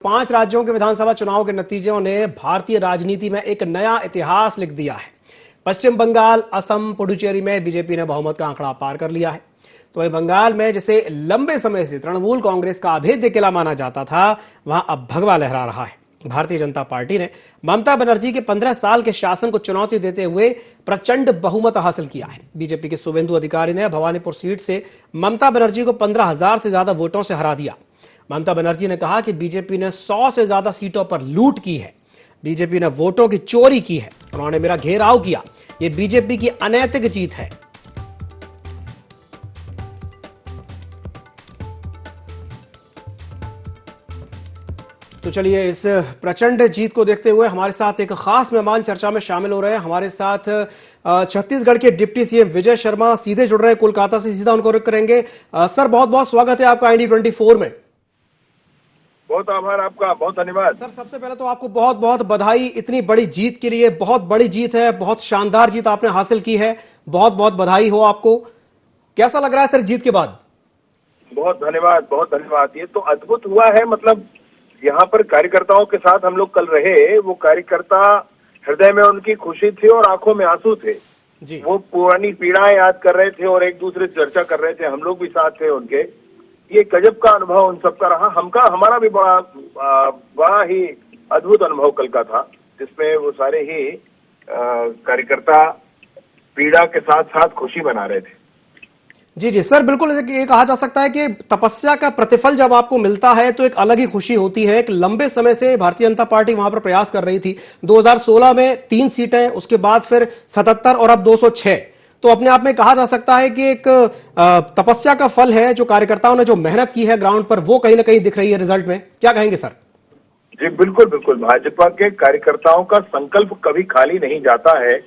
5 राज्यों के विधानसभा चुनाव के नतीजों ने भारतीय राजनीति में एक नया इतिहास लिख दिया है। पश्चिम बंगाल, असम, पुडुचेरी में बीजेपी ने बहुमत का आंकड़ा पार कर लिया है। तो वहीं बंगाल में जिसे लंबे समय से तृणमूल कांग्रेस का अभेद्य किला माना जाता था, वहां अब भगवा लहरा रहा है। भारतीय जनता पार्टी ने ममता बनर्जी के 15 साल के शासन को चुनौती देते हुए प्रचंड बहुमत हासिल किया है। बीजेपी के शुभेंदु अधिकारी ने भवानीपुर सीट से ममता बनर्जी को 15,000 से ज्यादा वोटों से हरा दिया। ममता बनर्जी ने कहा कि बीजेपी ने 100 से ज्यादा सीटों पर लूट की है, बीजेपी ने वोटों की चोरी की है, उन्होंने मेरा घेराव किया, यह बीजेपी की अनैतिक जीत है। तो चलिए इस प्रचंड जीत को देखते हुए हमारे साथ एक खास मेहमान चर्चा में शामिल हो रहे हैं। हमारे साथ छत्तीसगढ़ के डिप्टी सीएम विजय शर्मा सीधे जुड़ रहे हैं कोलकाता से, सीधा उनको रुख करेंगे। सर, बहुत बहुत स्वागत है आपका IND24 में। बहुत आभार आपका, बहुत धन्यवाद। सर, सबसे पहले तो आपको बहुत बहुत बधाई इतनी बड़ी जीत के लिए। बहुत बड़ी जीत है, बहुत शानदार जीत आपने हासिल की है, बहुत बहुत बधाई हो आपको। कैसा लग रहा है सर जीत के बाद? बहुत धन्यवाद, बहुत धन्यवाद। ये तो अद्भुत हुआ है। मतलब यहाँ पर कार्यकर्ताओं के साथ हम लोग कल रहे, वो कार्यकर्ता हृदय में उनकी खुशी थी और आंखों में आंसू थे जी। वो पुरानी पीड़ाएं याद कर रहे थे और एक दूसरे से चर्चा कर रहे थे। हम लोग भी साथ थे उनके। ये गजब का अनुभव उन सबका रहा। हमारा भी बड़ा ही अद्भुत अनुभव कल का था, जिसमें वो सारे ही कार्यकर्ता पीड़ा के साथ साथ खुशी मना रहे थे। जी जी सर, बिल्कुल ये कहा जा सकता है कि तपस्या का प्रतिफल जब आपको मिलता है तो एक अलग ही खुशी होती है। एक लंबे समय से भारतीय जनता पार्टी वहां पर प्रयास कर रही थी। 2016 में 3 सीटें, उसके बाद फिर 77 और अब 206। तो अपने आप में कहा जा सकता है कि एक तपस्या का फल है। जो कार्यकर्ताओं ने जो मेहनत की है ग्राउंड पर, वो कहीं ना कहीं दिख रही है रिजल्ट में। क्या कहेंगे सर? जी बिल्कुल बिल्कुल। भाजपा के कार्यकर्ताओं का संकल्प कभी खाली नहीं जाता है।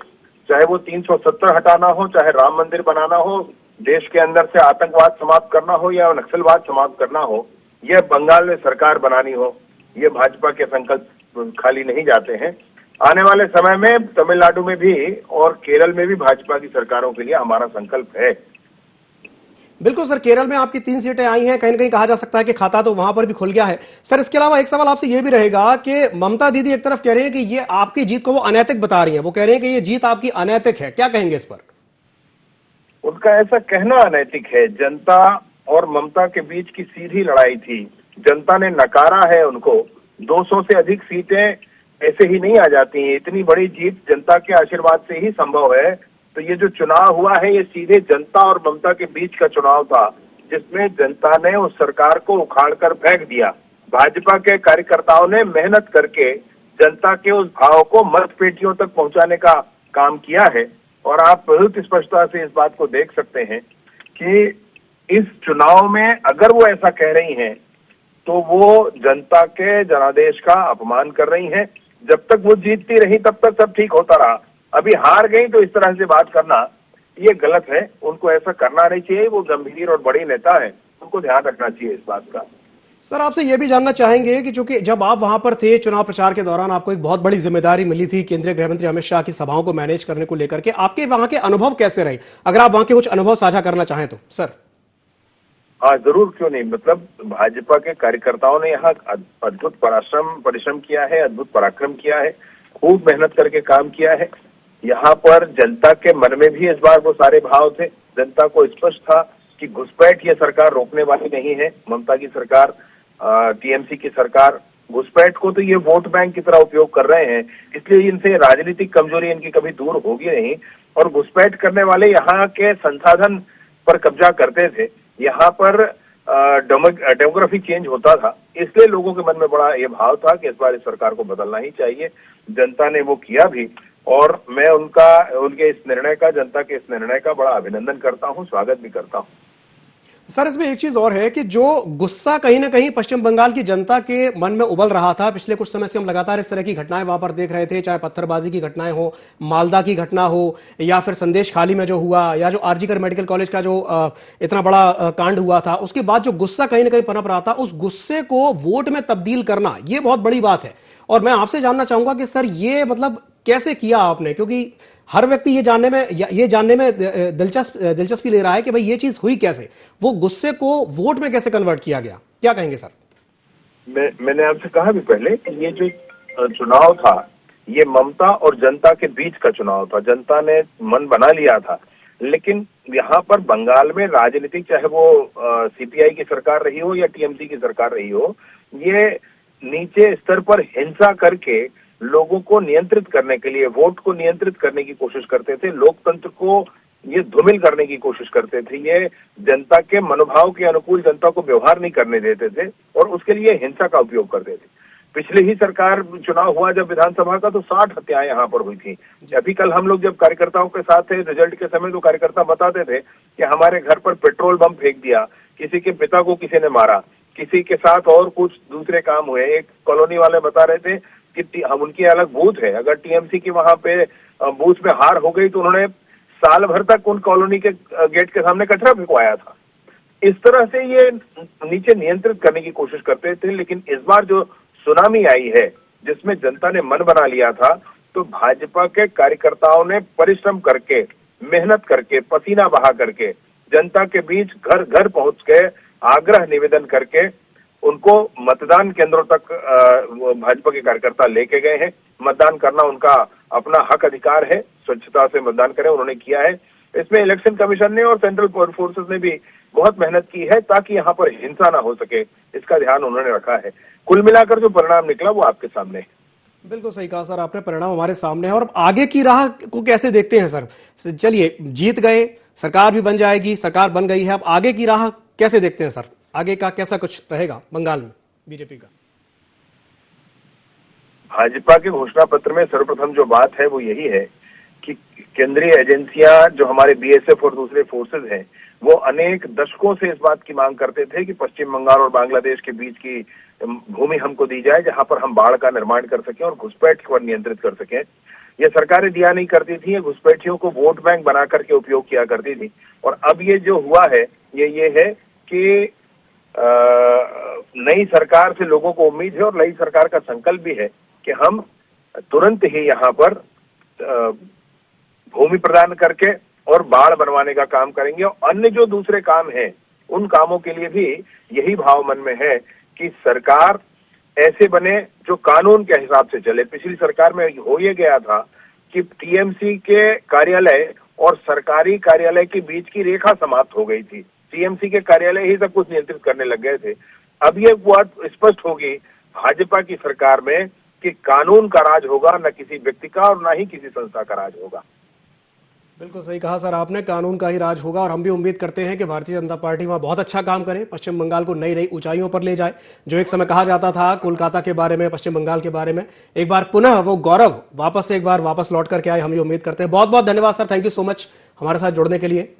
चाहे वो 370 हटाना हो, चाहे राम मंदिर बनाना हो, देश के अंदर से आतंकवाद समाप्त करना हो या नक्सलवाद समाप्त करना हो, यह बंगाल में सरकार बनानी हो, ये भाजपा के संकल्प खाली नहीं जाते हैं। आने वाले समय में तमिलनाडु में भी और केरल में भी भाजपा की सरकारों के लिए हमारा संकल्प है। बिल्कुल सर, केरल में आपकी 3 सीटें आई हैं, कहीं ना कहीं कहा जा सकता है कि खाता तो वहां पर भी खुल गया है। सर, इसके अलावा एक सवाल आपसे यह भी रहेगा कि ममता दीदी एक तरफ कह रही है कि ये आपकी जीत को वो अनैतिक बता रही है। वो कह रही है कि ये जीत आपकी अनैतिक है। क्या कहेंगे इस पर? उनका ऐसा कहना अनैतिक है। जनता और ममता के बीच की सीधी लड़ाई थी। जनता ने नकारा है उनको। 200 से अधिक सीटें ऐसे ही नहीं आ जाती हैं। इतनी बड़ी जीत जनता के आशीर्वाद से ही संभव है। तो ये जो चुनाव हुआ है, ये सीधे जनता और ममता के बीच का चुनाव था, जिसमें जनता ने उस सरकार को उखाड़ कर फेंक दिया। भाजपा के कार्यकर्ताओं ने मेहनत करके जनता के उस भाव को मत पेटियों तक पहुंचाने का काम किया है। और आप बहुत स्पष्टता से इस बात को देख सकते हैं कि इस चुनाव में अगर वो ऐसा कह रही हैं, तो वो जनता के जनादेश का अपमान कर रही हैं। जब तक वो जीतती रही तब तक सब ठीक होता रहा। अभी हार गई तो इस तरह से बात करना ये गलत है। उनको ऐसा करना नहीं चाहिए। वो गंभीर और बड़ी नेता है, उनको ध्यान रखना चाहिए इस बात का। सर, आपसे यह भी जानना चाहेंगे कि चूंकि जब आप वहां पर थे चुनाव प्रचार के दौरान, आपको एक बहुत बड़ी जिम्मेदारी मिली थी केंद्रीय गृह मंत्री अमित शाह की सभाओं को मैनेज करने को लेकर के, आपके वहां के अनुभव कैसे रहे? अगर आप वहां के कुछ अनुभव साझा करना चाहें तो सर। हाँ जरूर, क्यों नहीं। मतलब भाजपा के कार्यकर्ताओं ने यहाँ अद्भुत परिश्रम किया है, अद्भुत पराक्रम किया है, खूब मेहनत करके काम किया है। यहाँ पर जनता के मन में भी इस बार वो सारे भाव थे। जनता को स्पष्ट था कि घुसपैठ ये सरकार रोकने वाली नहीं है। ममता की सरकार, टीएमसी की सरकार घुसपैठ को तो ये वोट बैंक की तरह उपयोग कर रहे हैं, इसलिए इनसे राजनीतिक कमजोरी इनकी कभी दूर होगी नहीं। और घुसपैठ करने वाले यहाँ के संसाधन पर कब्जा करते थे। यहाँ पर डेमोग्राफी चेंज होता था, इसलिए लोगों के मन में बड़ा ये भाव था कि इस बार इस सरकार को बदलना ही चाहिए। जनता ने वो किया भी, और मैं उनके इस निर्णय का, जनता के इस निर्णय का बड़ा अभिनंदन करता हूँ, स्वागत भी करता हूँ। सर, इसमें एक चीज और है कि जो गुस्सा कहीं ना कहीं पश्चिम बंगाल की जनता के मन में उबल रहा था, पिछले कुछ समय से हम लगातार इस तरह की घटनाएं वहां पर देख रहे थे, चाहे पत्थरबाजी की घटनाएं हो, मालदा की घटना हो, या फिर संदेश खाली में जो हुआ, या जो आरजीकर मेडिकल कॉलेज का जो इतना बड़ा कांड हुआ था, उसके बाद जो गुस्सा कहीं ना कहीं पनप रहा था, उस गुस्से को वोट में तब्दील करना, ये बहुत बड़ी बात है। और मैं आपसे जानना चाहूंगा कि सर ये मतलब कैसे किया आपने? क्योंकि हर व्यक्ति ये जानने में दिलचस्पी ले रहा है कि भाई ये चीज हुई कैसे, वो गुस्से को वोट में कैसे कन्वर्ट किया गया। क्या कहेंगे सर? मैंने आपसे कहा भी पहले कि ये जो चुनाव था, ये ममता और जनता के बीच का चुनाव था। जनता ने मन बना लिया था, लेकिन यहाँ पर बंगाल में राजनीतिक, चाहे वो सीपीआई की सरकार रही हो या टीएमसी की सरकार रही हो, ये नीचे स्तर पर हिंसा करके लोगों को नियंत्रित करने के लिए, वोट को नियंत्रित करने की कोशिश करते थे, लोकतंत्र को ये धूमिल करने की कोशिश करते थे। ये जनता के मनोभाव के अनुकूल जनता को व्यवहार नहीं करने देते थे और उसके लिए हिंसा का उपयोग करते थे। पिछली ही सरकार चुनाव हुआ जब विधानसभा का, तो 60 हत्याएं यहाँ पर हुई थी। अभी कल हम लोग जब कार्यकर्ताओं के साथ थे रिजल्ट के समय, तो कार्यकर्ता बताते थे कि हमारे घर पर पेट्रोल बम फेंक दिया, किसी के पिता को किसी ने मारा, किसी के साथ और कुछ दूसरे काम हुए। एक कॉलोनी वाले बता रहे थे कि हम, उनकी अलग बूथ है, अगर टीएमसी की वहां पे बूथ में हार हो गई तो उन्होंने साल भर तक उन कॉलोनी के गेट के सामने कचरा फेंकवाया था। इस तरह से ये नीचे नियंत्रित करने की कोशिश करते थे। लेकिन इस बार जो सुनामी आई है, जिसमें जनता ने मन बना लिया था, तो भाजपा के कार्यकर्ताओं ने परिश्रम करके, मेहनत करके, पसीना बहा करके जनता के बीच घर घर पहुंच के आग्रह निवेदन करके उनको मतदान केंद्रों तक भाजपा के कार्यकर्ता लेके गए हैं। मतदान करना उनका अपना हक अधिकार है, स्वच्छता से मतदान करें, उन्होंने किया है। इसमें इलेक्शन कमीशन ने और सेंट्रल फोर्सेस ने भी बहुत मेहनत की है ताकि यहाँ पर हिंसा ना हो सके, इसका ध्यान उन्होंने रखा है। कुल मिलाकर जो परिणाम निकला वो आपके सामने है। बिल्कुल सही कहा सर आपने, परिणाम हमारे सामने है। और आगे की राह को कैसे देखते हैं सर? चलिए, जीत गए, सरकार भी बन जाएगी, सरकार बन गई है, अब आगे की राह कैसे देखते हैं सर? आगे का कैसा कुछ रहेगा बंगाल में बीजेपी का? भाजपा के घोषणा पत्र में सर्वप्रथम जो बात है वो यही है कि केंद्रीय एजेंसियां, जो हमारे बीएसएफ और दूसरे फोर्सेज हैं, वो अनेक दशकों से इस बात की मांग करते थे कि पश्चिम बंगाल और बांग्लादेश के बीच की भूमि हमको दी जाए, जहां पर हम बाढ़ का निर्माण कर सकें और घुसपैठ पर नियंत्रित कर सकें। ये सरकारें दिया नहीं करती थी, ये घुसपैठियों को वोट बैंक बना करके उपयोग किया करती थी। और अब ये जो हुआ है, ये है कि नई सरकार से लोगों को उम्मीद है और नई सरकार का संकल्प भी है कि हम तुरंत ही यहाँ पर भूमि प्रदान करके और बाढ़ बनवाने का काम करेंगे। और अन्य जो दूसरे काम हैं, उन कामों के लिए भी यही भाव मन में है कि सरकार ऐसे बने जो कानून के हिसाब से चले। पिछली सरकार में हो ये गया था कि टीएमसी के कार्यालय और सरकारी कार्यालय के बीच की रेखा समाप्त हो गई थी। टीएमसी के कार्यालय ही सब कुछ नियंत्रित करने लग गए थे। अब ये बात स्पष्ट होगी भाजपा की सरकार में कि कानून का राज होगा, न किसी व्यक्ति का और न ही किसी संस्था का राज होगा। बिल्कुल सही कहा सर आपने, कानून का ही राज होगा। और हम भी उम्मीद करते हैं कि भारतीय जनता पार्टी वहां बहुत अच्छा काम करे, पश्चिम बंगाल को नई नई ऊंचाइयों पर ले जाए। जो एक समय कहा जाता था कोलकाता के बारे में, पश्चिम बंगाल के बारे में, एक बार पुनः वो गौरव वापस से एक बार वापस लौट करके आए, हम ये उम्मीद करते हैं। बहुत बहुत धन्यवाद sir, thank you so much हमारे साथ जुड़ने के लिए।